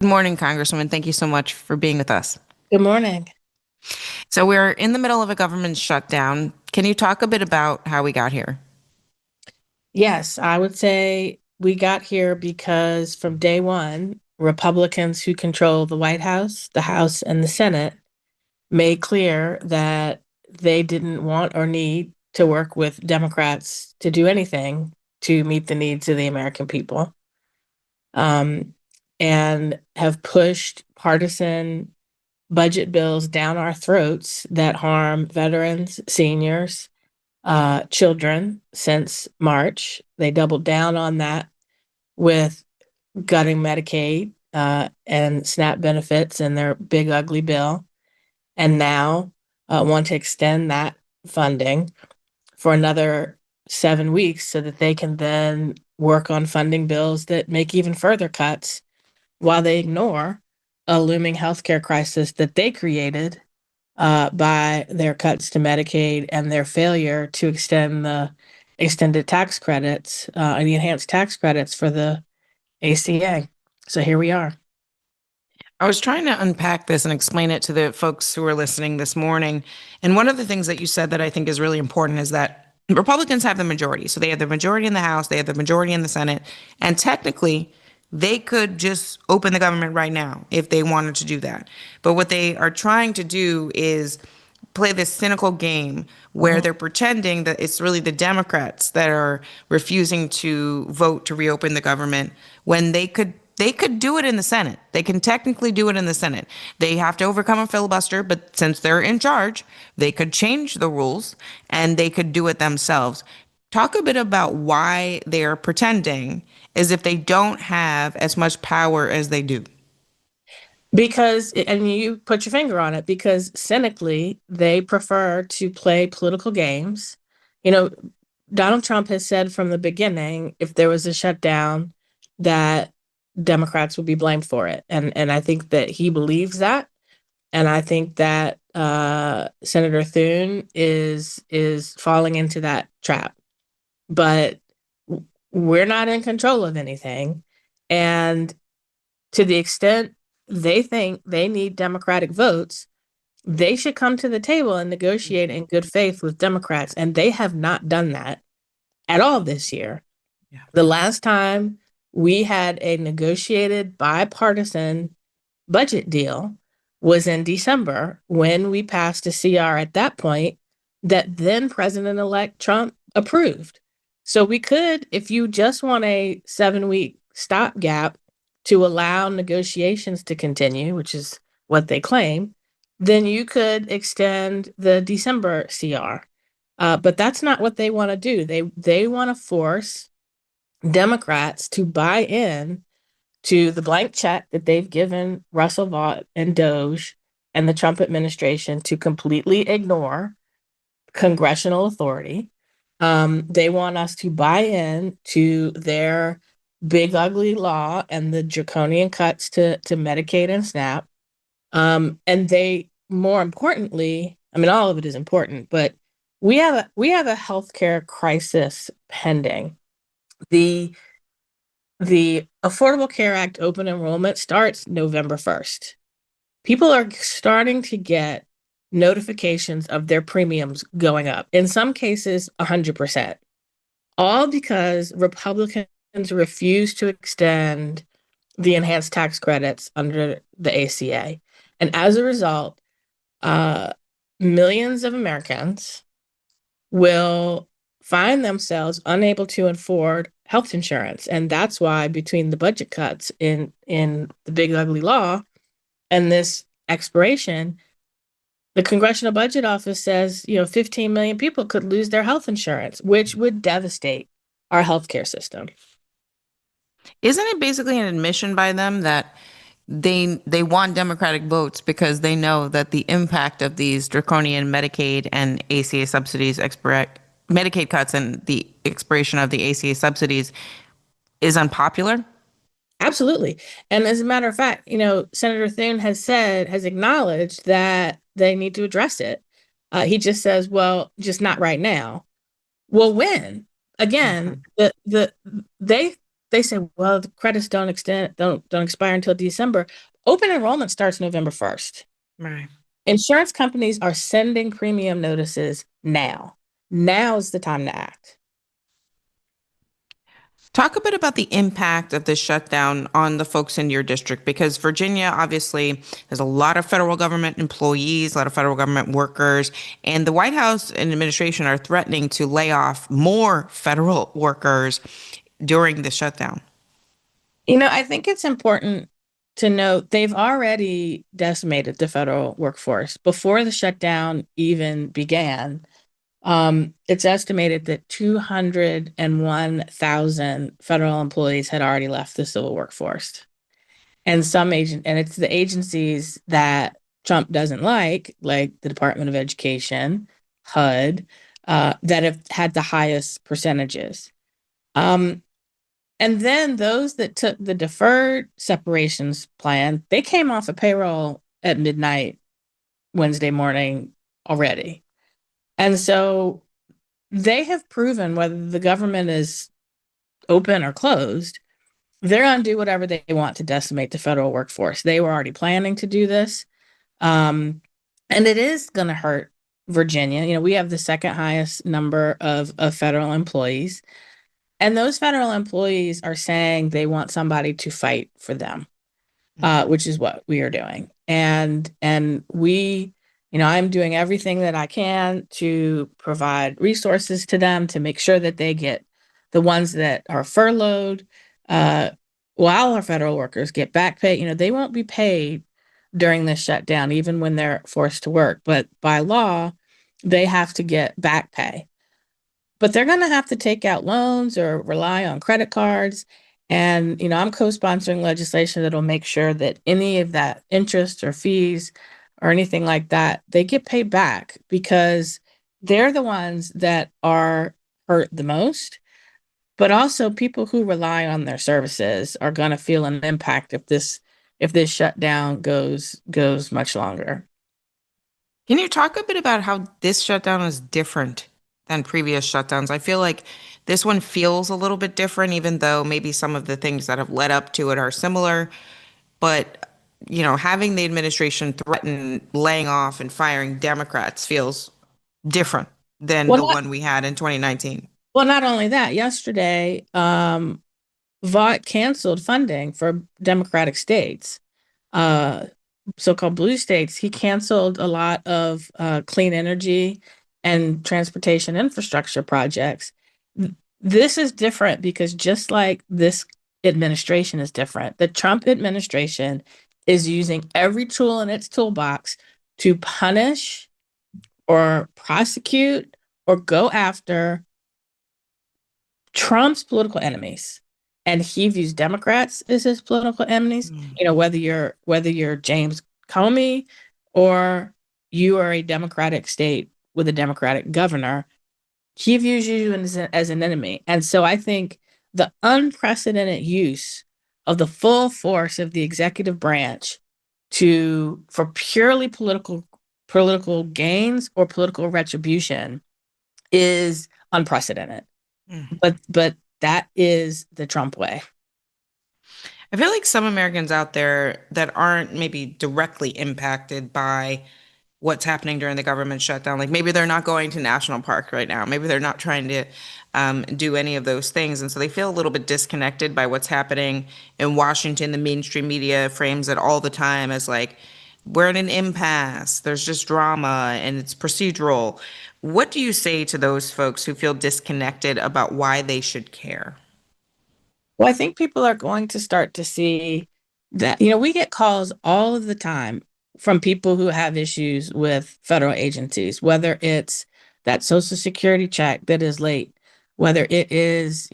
Good morning, Congresswoman. Thank you so much for being with us. Good morning. So, we're in the middle of a government shutdown. Can you talk a bit about how we got here? Yes, I would say we got here because from day one, Republicans who control the White House, the House, and the Senate made clear that they didn't want or need to work with Democrats to do anything to meet the needs of the American people, um, and have pushed partisan budget bills down our throats that harm veterans, seniors, children since March. They doubled down on that with gutting Medicaid and SNAP benefits in their big, ugly bill, and now want to extend that funding for another 7 weeks so that they can then work on funding bills that make even further cuts while they ignore a looming healthcare crisis that they created by their cuts to Medicaid and their failure to extend the extended tax credits and the enhanced tax credits for the ACA. So here we are. I was trying to unpack this and explain it to the folks who are listening this morning. And one of the things that you said that I think is really important is that Republicans have the majority. So they have the majority in the House, they have the majority in the Senate. And technically, they could just open the government right now if they wanted to do that. But what they are trying to do is play this cynical game where Mhm. they're pretending that it's really the Democrats that are refusing to vote to reopen the government when they could do it in the Senate. They can technically do it in the Senate. They have to overcome a filibuster, but since they're in charge, they could change the rules and they could do it themselves. Talk a bit about why they are pretending as if they don't have as much power as they do. Because, and you put your finger on it, because cynically, they prefer to play political games. You know, Donald Trump has said from the beginning, if there was a shutdown, that Democrats would be blamed for it. And I think that he believes that. And I think that Senator Thune is falling into that trap. But we're not in control of anything. And to the extent they think they need Democratic votes, they should come to the table and negotiate in good faith with Democrats. And they have not done that at all this year. Yeah. The last time we had a negotiated bipartisan budget deal was in December when we passed a CR at that point that then President elect Trump approved. So we could, if you just want a 7 week stopgap to allow negotiations to continue, which is what they claim, then you could extend the December CR. But that's not what they want to do. They want to force Democrats to buy in to the blank check that they've given Russell Vought and Doge and the Trump administration to completely ignore congressional authority. They want us to buy in to their big ugly law and the draconian cuts to Medicaid and SNAP. And they, more importantly, I mean, all of it is important, but we have a healthcare crisis pending. The the Affordable Care Act open enrollment starts November 1st. People are starting to get notifications of their premiums going up, in some cases, 100%, all because Republicans refuse to extend the enhanced tax credits under the ACA. And as a result, uh, millions of Americans will find themselves unable to afford health insurance. And that's why between the budget cuts in the big ugly law and this expiration, the Congressional Budget Office says, 15 million people could lose their health insurance, which would devastate our healthcare system. Isn't it basically an admission by them that they want Democratic votes because they know that the impact of these draconian Medicaid and ACA subsidies Medicaid cuts and the expiration of the ACA subsidies is unpopular? Absolutely. And as a matter of fact, Senator Thune has acknowledged that they need to address it. He just says, well, just not right now. Well, when? Okay. Again, they they say, well, the credits don't expire until December. Open enrollment starts November 1st. Right. Insurance companies are sending premium notices now. Now is the time to act. Talk a bit about the impact of this shutdown on the folks in your district, because Virginia, obviously, there's a lot of federal government employees, a lot of federal government workers, and the White House and administration are threatening to lay off more federal workers during the shutdown. I think it's important to note they've already decimated the federal workforce before the shutdown even began. It's estimated that 201,000 federal employees had already left the civil workforce. And it's the agencies that Trump doesn't like the Department of Education, HUD, that have had the highest percentages. Um, and then those that took the deferred separations plan, they came off a payroll at midnight Wednesday morning already. And so they have proven whether the government is open or closed, they're going to do whatever they want to decimate the federal workforce. They were already planning to do this. Um, and it is going to hurt Virginia. We have the second highest number of federal employees. And those federal employees are saying they want somebody to fight for them, which is what we are doing. And we, I'm doing everything that I can to provide resources to them to make sure that they get the ones that are furloughed, uh, while our federal workers get back pay. They won't be paid during this shutdown, even when they're forced to work. But by law, they have to get back pay, but they're going to have to take out loans or rely on credit cards. And, I'm co sponsoring legislation that'll make sure that any of that interest or fees or anything like that, they get paid back because they're the ones that are hurt the most. But also, people who rely on their services are going to feel an impact if this shutdown goes much longer. Can you talk a bit about how this shutdown is different than previous shutdowns? I feel like this one feels a little bit different, even though maybe some of the things that have led up to it are similar. But, having the administration threaten laying off and firing Democrats feels different than Well, the not one we had in 2019. well, not only that. Yesterday, Vought canceled funding for Democratic states, uh, so-called blue states. He canceled a lot of clean energy and transportation infrastructure projects. This is different because just like this administration is different, the Trump administration is using every tool in its toolbox to punish or prosecute or go after Trump's political enemies, and he views Democrats as his political enemies. Mm. Whether you're James Comey or you are a Democratic state with a Democratic governor, he views you as an enemy. And so I think the unprecedented use of the full force of the executive branch for purely political gains or political retribution is unprecedented. Mm. But that is the Trump way. I feel like some Americans out there that aren't maybe directly impacted by what's happening during the government shutdown, like maybe they're not going to national park right now, maybe they're not trying to do any of those things, and so they feel a little bit disconnected by what's happening in Washington. The mainstream media frames it all the time as like we're in an impasse, there's just drama and it's procedural. What do you say to those folks who feel disconnected about why they should care? Well, I think people are going to start to see that, we get calls all of the time from people who have issues with federal agencies, whether it's that Social Security check that is late, whether it is,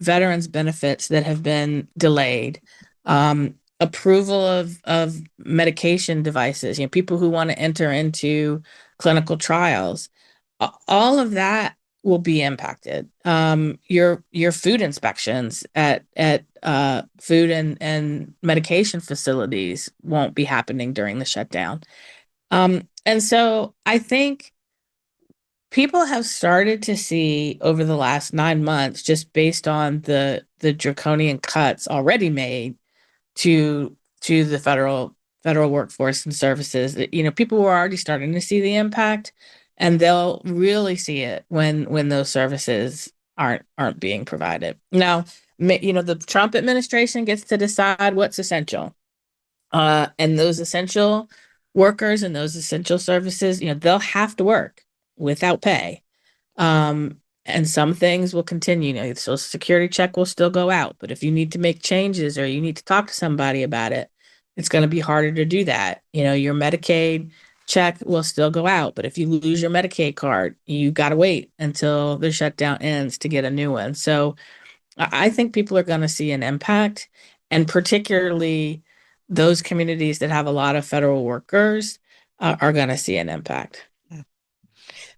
veterans benefits that have been delayed, approval of medication devices, people who want to enter into clinical trials. All of that will be impacted. Your food inspections at food and medication facilities won't be happening during the shutdown. And so I think people have started to see over the last 9 months, just based on the draconian cuts already made to the federal workforce and services. People were already starting to see the impact, and they'll really see it when those services aren't being provided. Now, the Trump administration gets to decide what's essential. And those essential workers and those essential services, they'll have to work without pay. And some things will continue. The Social Security check will still go out, but if you need to make changes or you need to talk to somebody about it, it's going to be harder to do that. Your Medicaid check will still go out, but if you lose your Medicaid card, you got to wait until the shutdown ends to get a new one. So I think people are going to see an impact, and particularly those communities that have a lot of federal workers are going to see an impact.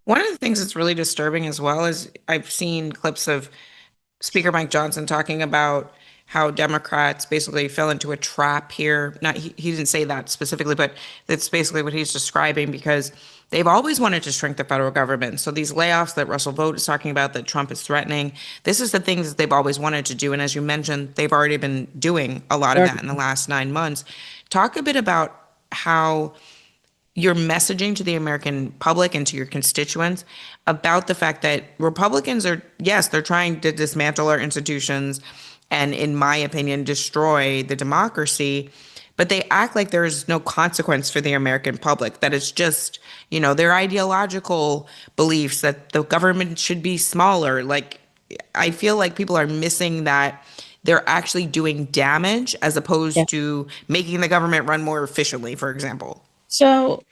One of the things that's really disturbing as well is I've seen clips of Speaker Mike Johnson talking about how Democrats basically fell into a trap here. Not he didn't say that specifically, but that's basically what he's describing because they've always wanted to shrink the federal government. So these layoffs that Russell Vought is talking about, that Trump is threatening, this is the things that they've always wanted to do. And as you mentioned, they've already been doing a lot of that in the last 9 months. Talk a bit about how your messaging to the American public and to your constituents about the fact that Republicans are, yes, they're trying to dismantle our institutions and, in my opinion, destroy the democracy, but they act like there is no consequence for the American public, that it's just, their ideological beliefs that the government should be smaller. Like, I feel like people are missing that they're actually doing damage as Yeah. opposed to making the government run more efficiently, for example. So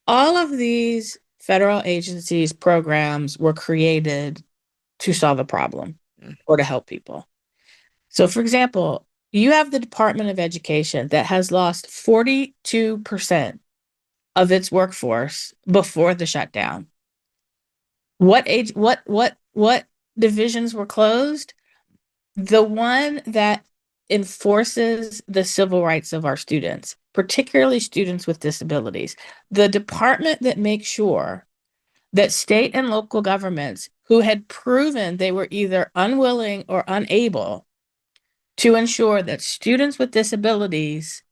all of these federal agencies, programs were created to solve a problem or to help people. So, for example, you have the Department of Education that has lost 42% of its workforce before the shutdown. What divisions were closed? The one that enforces the civil rights of our students, particularly students with disabilities. The department that makes sure that state and local governments who had proven they were either unwilling or unable to ensure that students with disabilities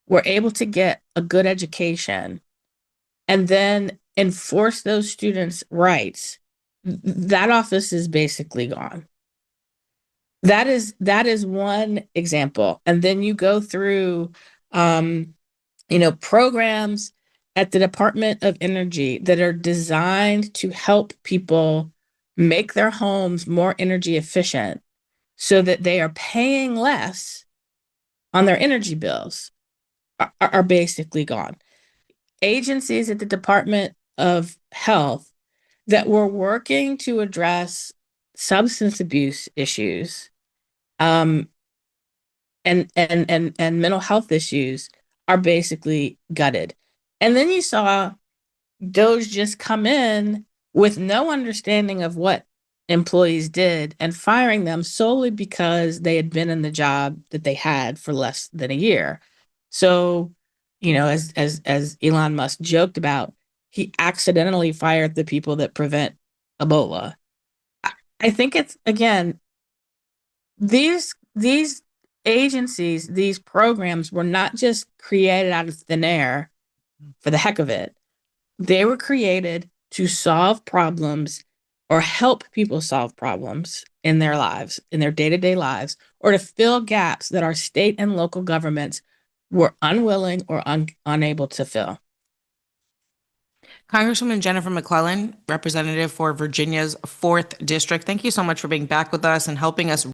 were able to get a good education and then enforce those students' rights, that office is basically gone. That is one example. And then you go through programs at the Department of Energy that are designed to help people make their homes more energy efficient so that they are paying less on their energy bills are basically gone. Agencies at the Department of Health that were working to address substance abuse issues, um, and mental health issues are basically gutted. And then you saw Doge just come in with no understanding of what employees did and firing them solely because they had been in the job that they had for less than a year. So, as Elon Musk joked about, he accidentally fired the people that prevent Ebola. I think it's, again, these agencies, these programs were not just created out of thin air for the heck of it. They were created to solve problems or help people solve problems in their lives, in their day-to-day lives, or to fill gaps that our state and local governments were unwilling or unable to fill. Congresswoman Jennifer McClellan, representative for Virginia's 4th District, thank you so much for being back with us and helping us